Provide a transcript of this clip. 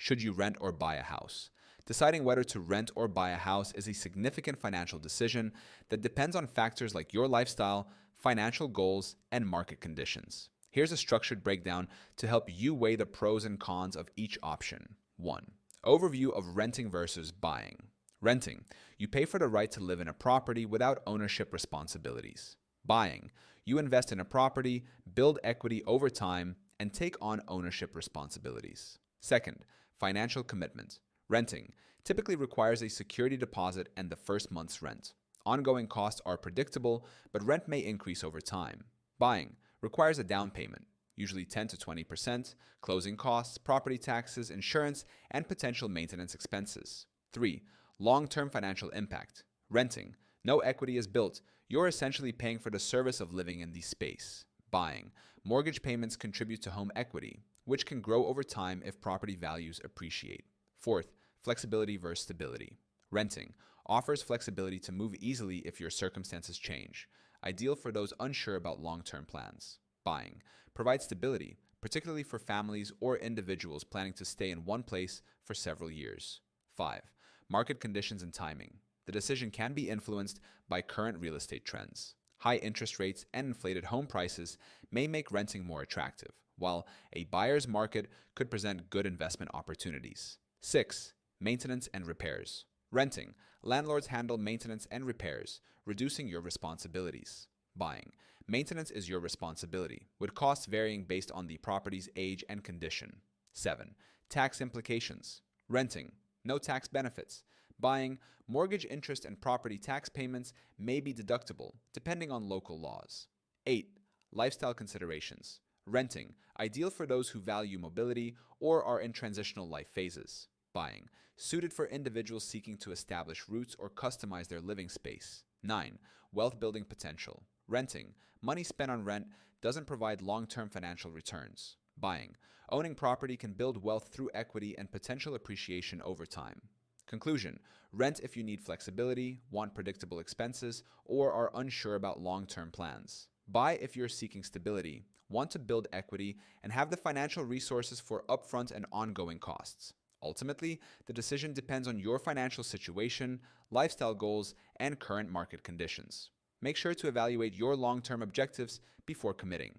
Should you rent or buy a house? Deciding whether to rent or buy a house is a significant financial decision that depends on factors like your lifestyle, financial goals, and market conditions. Here's a structured breakdown to help you weigh the pros and cons of each option. 1. Overview of renting versus buying. Renting. You pay for the right to live in a property without ownership responsibilities. Buying. You invest in a property, build equity over time, and take on ownership responsibilities. Second, financial commitment. Renting typically requires a security deposit and the first month's rent. Ongoing costs are predictable, but rent may increase over time. Buying requires a down payment, usually 10 to 20%, closing costs, property taxes, insurance, and potential maintenance expenses. 3. Long-term financial impact. Renting. No equity is built. You're essentially paying for the service of living in the space. Buying. Mortgage payments contribute to home equity, which can grow over time if property values appreciate. Fourth, flexibility versus stability. Renting offers flexibility to move easily if your circumstances change, ideal for those unsure about long-term plans. Buying provides stability, particularly for families or individuals planning to stay in one place for several years. 5. Market conditions and timing. The decision can be influenced by current real estate trends. High interest rates and inflated home prices may make renting more attractive, while a buyer's market could present good investment opportunities. 6. Maintenance and repairs. Renting. Landlords handle maintenance and repairs, reducing your responsibilities. Buying. Maintenance is your responsibility, with costs varying based on the property's age and condition. 7. Tax implications. Renting. No tax benefits. Buying. Mortgage interest and property tax payments may be deductible, depending on local laws. 8. Lifestyle considerations. Renting. Ideal for those who value mobility or are in transitional life phases. Buying. Suited for individuals seeking to establish roots or customize their living space. 9. Wealth building potential. Renting. Money spent on rent doesn't provide long-term financial returns. Buying. Owning property can build wealth through equity and potential appreciation over time. Conclusion. Rent if you need flexibility, want predictable expenses, or are unsure about long-term plans. Buy if you're seeking stability, want to build equity, and have the financial resources for upfront and ongoing costs. Ultimately, the decision depends on your financial situation, lifestyle goals, and current market conditions. Make sure to evaluate your long-term objectives before committing.